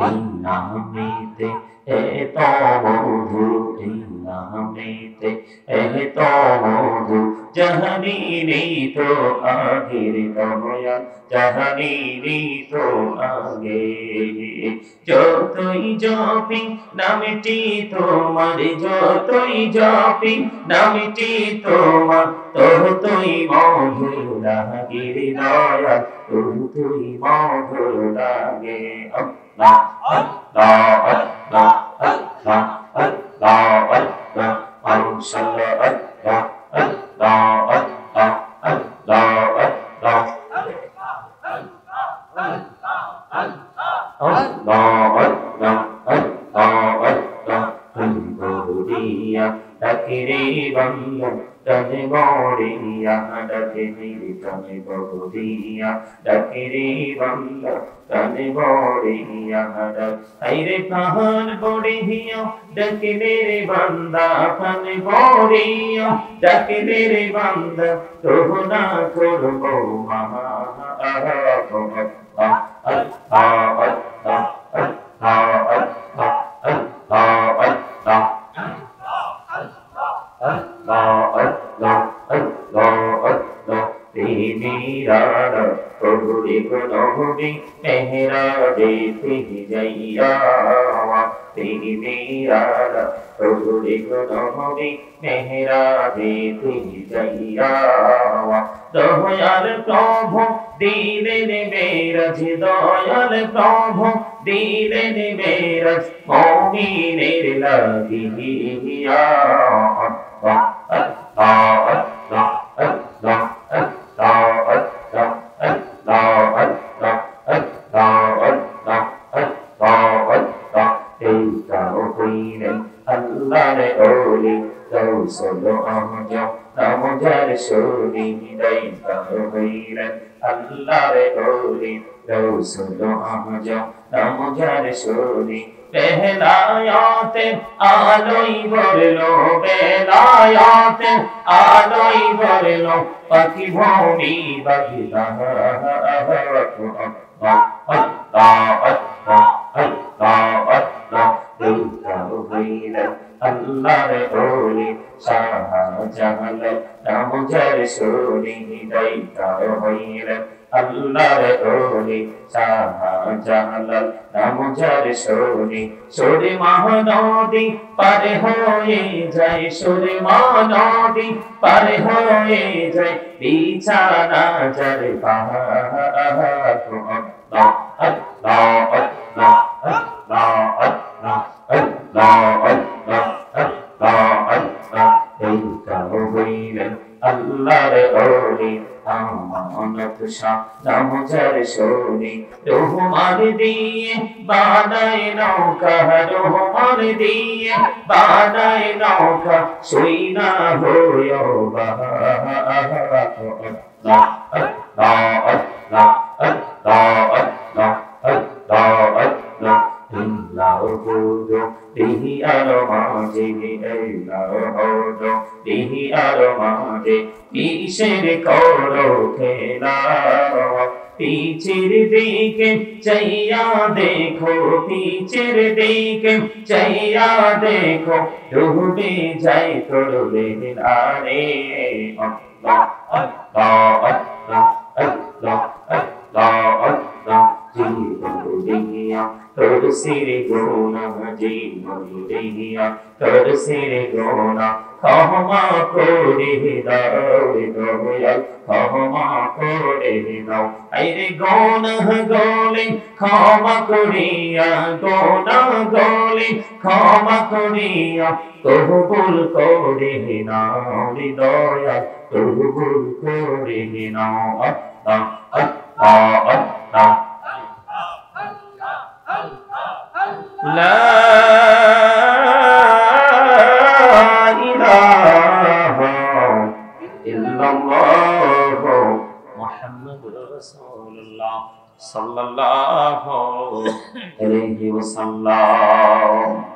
এই নামেতে এত মধু, এই নামেতে এত মধু, জাহানিনি তো আগের দয়াল, জাহানিনি তো আগে। যতই জপি নামটি তোমার, যতই জপি নামটি তোমার, ততই মধুর লাগে দয়াল, ততই মধুর লাগে। আল্লাহ আল্লাহ আল্লাহ আল্লাহ আল্লাহ আল্লাহ, মাশাআল্লাহ আল্লাহ আল্লাহ আল্লাহ আল্লাহ আল্লাহ আল্লাহ আল্লাহ আল্লাহ আল্লাহ। বড়িয়া ডাকে রে বাংলা, তনে বড়িয়া ডাকে মেরে, তনে বড়িয়া ডাকে রে বাংলা, তনে বড়িয়া ডাক। আইরে পাহাড় বড়িয়া ডাকে রে বান্দা, তনে বড়িয়া ডাকে রে বান্দা, তবু না করবো মাহা। আল্লাহ আল্লাহ আল্লাহ আল্লাহ আল্লাহ আল্লাহ আল্লাহ আল্লাহ আল্লাহ আল্লাহ আল্লাহ। তিনি রানা প্রভুরে প্রণবী মেহরাজে তিনি যাইয়া, তিনি রানা প্রভুরে প্রণবী মেহরাজে তিনি যাইয়া। দয়াল প্রভু দিলেন মেরাজ, দয়াল প্রভু দিলেন মেরাজ, মুমিনের লাগিয়া। আল্লাহ আল্লাহ আল্লাহ আল্লাহ আল্লাহ আল্লাহ আল্লাহ আল্লাহ আল্লাহ আল্লাহ আল্লাহ আল্লাহ। এই তাও হইলেন আল্লাহর ওলি, রসুল আজম নাম যার শুনি, এই তাও হইলেন আল্লাহর ওলি, রসুল আজম নাম যার শুনি। বেলায়াতে আলোই ভরলো, বেলায়াতে আলোই ভরলো, পাখি ভৌমি বাগিলা। আল্লাহ আল্লাহ আল্লাহ আল্লাহ আল্লাহ। এই তাও হইলেন আল্লাহর ওলি, শাহজালাল নাম যার শুনি, এই তাও হইলেন আল্লাহর ওলি, শাহজালাল নাম যার শুনি। সুরমা নদী পার হয়ে যায়, সুরমা নদী পার হয়ে যায়, বিছানা যার পাহাড়। আল্লাহ আল্লাহ আল্লাহ আল্লাহ আল্লাহ আল্লাহ আল্লাহ আল্লাহ আল্লাহ। এই তাও হইলেন আল্লাহর ওলি, আমানত শাহ নাম যার শুনি। রহমান দিয়ে বানায় নৌকা, রহমান দিয়ে বানায় নৌকা, শুই না হইও বাহা। আল্লাহ আল্লাহ আল্লাহ আল্লাহ আল্লাহ আল্লাহ আল্লাহ। ইল্লাহ হুদু বিহি আর মাঝে, ইল্লাহ হুদু বিহি আর মাঝে, কিসের করো খেলা। পিছের দিকে চাইয়া দেখো, পিছের দিকে চাইয়া দেখো, ডুবে যাই তোর বেলারে। আল্লাহ আল্লাহ আল্লাহ আল্লাহ আল্লাহ আল্লাহ। জীবন দিয়া তোর সির গোনা, জীবন দিয়া তোর সির গোনা, ক্ষমা করে দাও দয়াল, ক্ষমা করে দাও। আইরে গোনা গলে ক্ষমা করিয়া, গোনা গলে ক্ষমা করিয়া, কবুল করে নাও দয়াল, কবুল করে নাও। আল্লাহ আল্লাহ আল্লাহ। লা ইলাহা ইল্লাল্লাহ মুহাম্মাদুর রাসূলুল্লাহ সাল্লাল্লাহু আলাইহি ওয়াসাল্লাম।